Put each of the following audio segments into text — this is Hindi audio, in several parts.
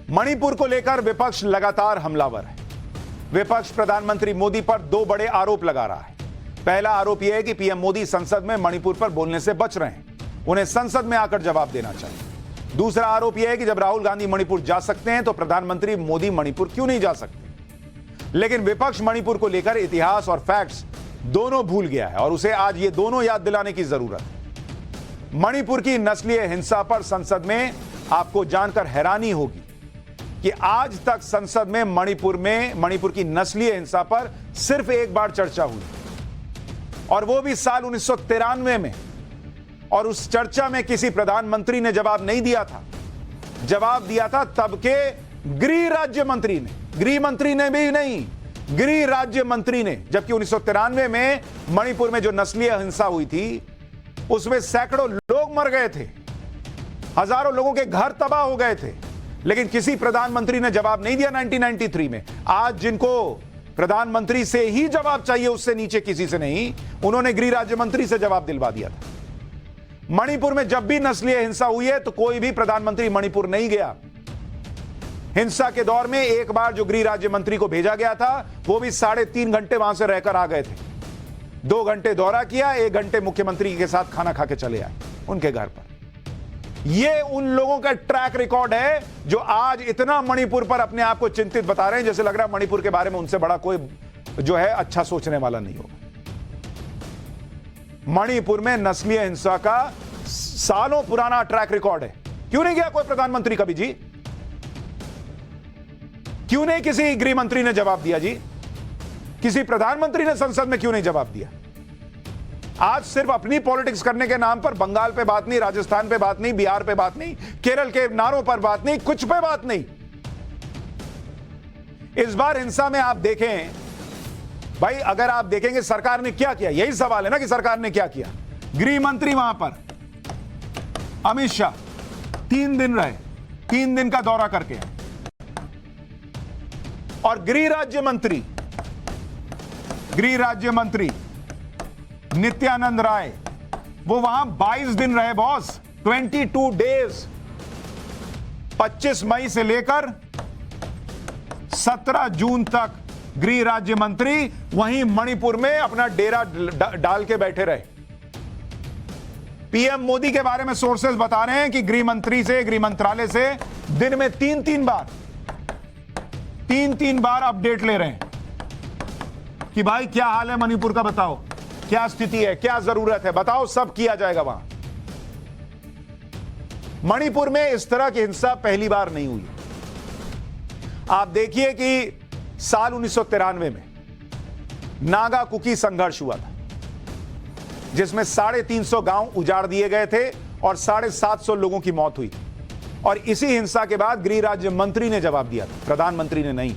मणिपुर को लेकर विपक्ष लगातार हमलावर है। विपक्ष प्रधानमंत्री मोदी पर दो बड़े आरोप लगा रहा है। पहला आरोप यह है कि पीएम मोदी संसद में मणिपुर पर बोलने से बच रहे हैं, उन्हें संसद में आकर जवाब देना चाहिए। दूसरा आरोप यह है कि जब राहुल गांधी मणिपुर जा सकते हैं तो प्रधानमंत्री मोदी मणिपुर क्यों नहीं जा सकते। लेकिन विपक्ष मणिपुर को लेकर इतिहास और फैक्ट्स दोनों भूल गया है और उसे आज ये दोनों याद दिलाने की जरूरत है। मणिपुर की नस्लीय हिंसा पर संसद में आपको जानकर हैरानी होगी कि आज तक संसद में मणिपुर की नस्लीय हिंसा पर सिर्फ एक बार चर्चा हुई और वो भी साल 1993 में, और उस चर्चा में किसी प्रधानमंत्री ने जवाब नहीं दिया था। जवाब दिया था तब के गृह राज्य मंत्री ने, गृह मंत्री ने भी नहीं, गृह राज्य मंत्री ने। जबकि 1993 में मणिपुर में जो नस्लीय हिंसा हुई थी उसमें सैकड़ों लोग मर गए थे, हजारों लोगों के घर तबाह हो गए थे, लेकिन किसी प्रधानमंत्री ने जवाब नहीं दिया 1993 में। आज जिनको प्रधानमंत्री से ही जवाब चाहिए, उससे नीचे किसी से नहीं, उन्होंने गृह राज्य मंत्री से जवाब दिलवा दिया था। मणिपुर में जब भी नस्लीय हिंसा हुई है तो कोई भी प्रधानमंत्री मणिपुर नहीं गया। हिंसा के दौर में एक बार जो गृह राज्य मंत्री को भेजा गया था वो भी 3.5 घंटे वहां से रहकर आ गए थे। 2 घंटे दौरा किया, 1 घंटे मुख्यमंत्री के साथ खाना खा के चले आए उनके घर पर। ये उन लोगों का ट्रैक रिकॉर्ड है जो आज इतना मणिपुर पर अपने आप को चिंतित बता रहे हैं, जैसे लग रहा है मणिपुर के बारे में उनसे बड़ा कोई जो है अच्छा सोचने वाला नहीं होगा। मणिपुर में नस्लीय हिंसा का सालों पुराना ट्रैक रिकॉर्ड है। क्यों नहीं गया कोई प्रधानमंत्री कभी जी? क्यों नहीं किसी गृह मंत्री ने जवाब दिया जी? किसी प्रधानमंत्री ने संसद में क्यों नहीं जवाब दिया? आज सिर्फ अपनी पॉलिटिक्स करने के नाम पर बंगाल पे बात नहीं, राजस्थान पे बात नहीं, बिहार पे बात नहीं, केरल के नारों पर बात नहीं, कुछ पे बात नहीं। इस बार हिंसा में आप देखें भाई, अगर आप देखेंगे सरकार ने क्या किया, यही सवाल है ना कि सरकार ने क्या किया। गृह मंत्री वहां पर अमित शाह 3 दिन रहे, 3 दिन का दौरा करके, और गृह राज्य मंत्री नित्यानंद राय वो वहां 22 दिन रहे बॉस, 22 डेज। 25 मई से लेकर 17 जून तक गृह राज्य मंत्री वहीं मणिपुर में अपना डेरा डाल के बैठे रहे। पीएम मोदी के बारे में सोर्सेस बता रहे हैं कि गृह मंत्रालय से दिन में 3-3 बार अपडेट ले रहे हैं कि भाई क्या हाल है मणिपुर का, बताओ क्या स्थिति है, क्या जरूरत है, बताओ, सब किया जाएगा वहां। मणिपुर में इस तरह की हिंसा पहली बार नहीं हुई। आप देखिए कि साल 1993 में नागा कुकी संघर्ष हुआ था जिसमें 350 गांव उजाड़ दिए गए थे और 750 लोगों की मौत हुई थी। और इसी हिंसा के बाद गृह राज्य मंत्री ने जवाब दिया था, प्रधानमंत्री ने नहीं।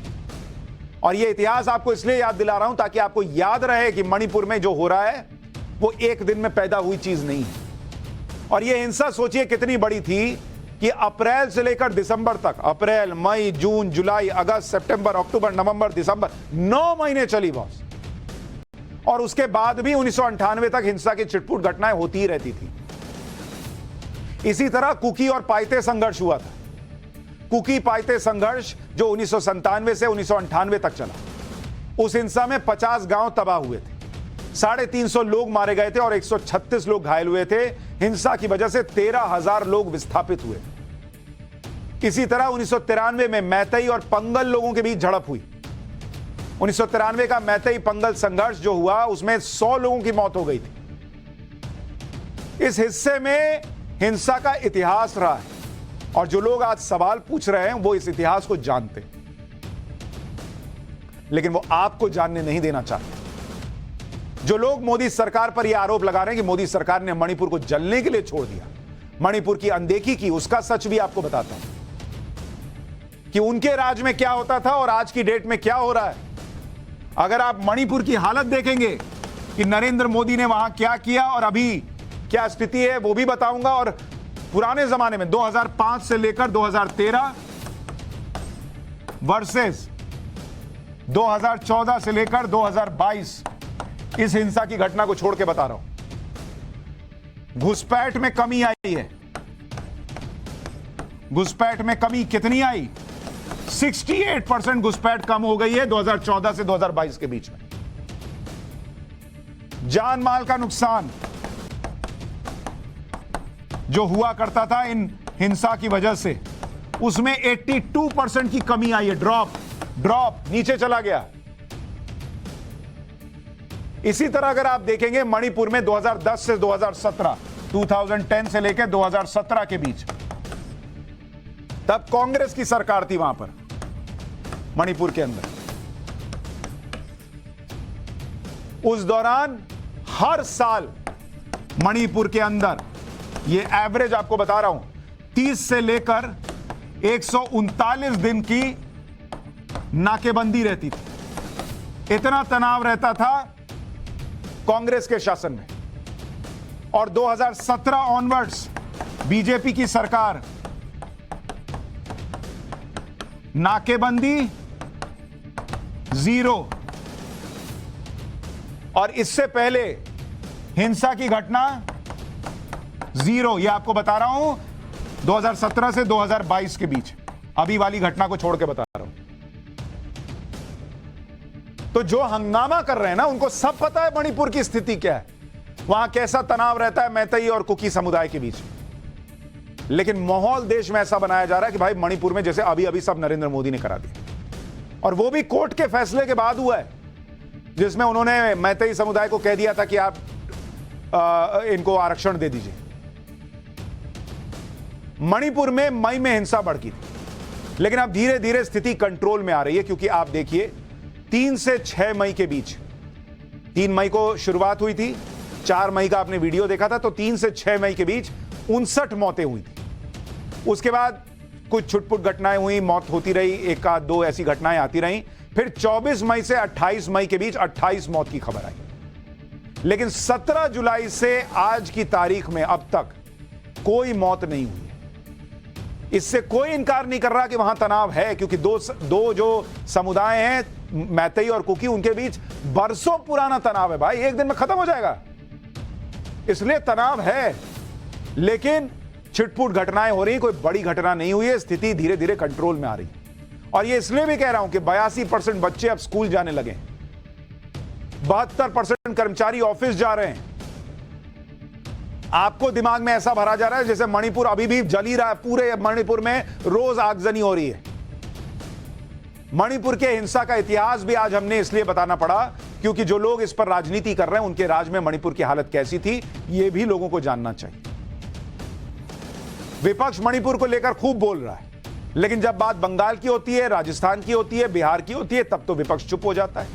और यह इतिहास आपको इसलिए याद दिला रहा हूं ताकि आपको याद रहे कि मणिपुर में जो हो रहा है वो एक दिन में पैदा हुई चीज नहीं है। और यह हिंसा सोचिए कितनी बड़ी थी कि अप्रैल से लेकर दिसंबर तक, अप्रैल, मई, जून, जुलाई, अगस्त, सितंबर, अक्टूबर, नवंबर, दिसंबर, 9 महीने चली बॉस। और उसके बाद भी 1998 तक हिंसा की छिटपुट घटनाएं होती ही रहती थी। इसी तरह कुकी और पाइते संघर्ष हुआ था। कुकी पाइते संघर्ष जो 1997 से 1998 तक चला, उस हिंसा में 50 गांव तबाह हुए थे, 350 लोग मारे गए थे और 136 लोग घायल हुए थे। हिंसा की वजह से 13,000 लोग विस्थापित हुए। इसी तरह 1993 में मैतेई और पंगल लोगों के बीच झड़प हुई। 1993 का मैतेई पंगल संघर्ष जो हुआ उसमें 100 लोगों की मौत हो गई थी। इस हिस्से में हिंसा का इतिहास रहा है और जो लोग आज सवाल पूछ रहे हैं वो इस इतिहास को जानते, लेकिन वो आपको जानने नहीं देना चाहते। जो लोग मोदी सरकार पर यह आरोप लगा रहे हैं कि मोदी सरकार ने मणिपुर को जलने के लिए छोड़ दिया, मणिपुर की अनदेखी की, उसका सच भी आपको बताता हूं कि उनके राज में क्या होता था और आज की डेट में क्या हो रहा है। अगर आप मणिपुर की हालत देखेंगे कि नरेंद्र मोदी ने वहां क्या किया और अभी क्या स्थिति है वो भी बताऊंगा। और पुराने जमाने में 2005 से लेकर 2013 वर्सेस 2014 से लेकर 2022 इस हिंसा की घटना को छोड़ के बता रहा हूं। घुसपैठ में कमी आई है। घुसपैठ में कमी कितनी आई? 68% घुसपैठ कम हो गई है 2014 से 2022 के बीच में। जान माल का नुकसान जो हुआ करता था इन हिंसा की वजह से, उसमें 82% की कमी आई है। ड्रॉप नीचे चला गया। इसी तरह अगर आप देखेंगे मणिपुर में 2010 से 2017, 2010 से लेकर 2017 के बीच, तब कांग्रेस की सरकार थी वहां पर मणिपुर के अंदर। उस दौरान हर साल मणिपुर के अंदर, ये एवरेज आपको बता रहा हूं, 30 से लेकर 139 दिन की नाकेबंदी रहती थी। इतना तनाव रहता था कांग्रेस के शासन में। और 2017 ऑनवर्ड्स बीजेपी की सरकार, नाकेबंदी 0। और इससे पहले हिंसा की घटना 0। यह आपको बता रहा हूं 2017 से 2022 के बीच, अभी वाली घटना को छोड़ के बता रहा हूं। तो जो हंगामा कर रहे हैं ना, उनको सब पता है मणिपुर की स्थिति क्या है, वहां कैसा तनाव रहता है मैतेई और कुकी समुदाय के बीच। लेकिन माहौल देश में ऐसा बनाया जा रहा है कि भाई मणिपुर में जैसे अभी अभी सब नरेंद्र मोदी ने करा दिया, और वो भी कोर्ट के फैसले के बाद हुआ है, जिसमें उन्होंने मैतेई समुदाय को कह दिया था कि आप इनको आरक्षण दे दीजिए। मणिपुर में मई में हिंसा भड़की थी, लेकिन अब धीरे धीरे स्थिति कंट्रोल में आ रही है। क्योंकि आप देखिए 3 से 6 मई के बीच, 3 मई को शुरुआत हुई थी, 4 मई का आपने वीडियो देखा था, तो 3 से 6 मई के बीच 59 मौतें हुई थी। उसके बाद कुछ छुटपुट घटनाएं हुई, मौत होती रही, एक आध दो ऐसी घटनाएं आती रहीं। फिर 24 मई से 28 मई के बीच 28 मौत की खबर आई। लेकिन 17 जुलाई से आज की तारीख में अब तक कोई मौत नहीं हुई है। इससे कोई इनकार नहीं कर रहा कि वहां तनाव है, क्योंकि दो जो समुदाय हैं मैतेई और कुकी, उनके बीच बरसों पुराना तनाव है भाई, एक दिन में खत्म हो जाएगा, इसलिए तनाव है। लेकिन छिटपुट घटनाएं हो रही, कोई बड़ी घटना नहीं हुई है, स्थिति धीरे धीरे कंट्रोल में आ रही है। और ये इसलिए भी कह रहा हूं कि 82% बच्चे अब स्कूल जाने लगे, 72% कर्मचारी ऑफिस जा रहे हैं। आपको दिमाग में ऐसा भरा जा रहा है जैसे मणिपुर अभी भी जल ही रहा है, पूरे मणिपुर में रोज आगजनी हो रही है। मणिपुर के हिंसा का इतिहास भी आज हमने इसलिए बताना पड़ा क्योंकि जो लोग इस पर राजनीति कर रहे हैं, उनके राज में मणिपुर की हालत कैसी थी, यह भी लोगों को जानना चाहिए। विपक्ष मणिपुर को लेकर खूब बोल रहा है, लेकिन जब बात बंगाल की होती है, राजस्थान की होती है, बिहार की होती है, तब तो विपक्ष चुप हो जाता है।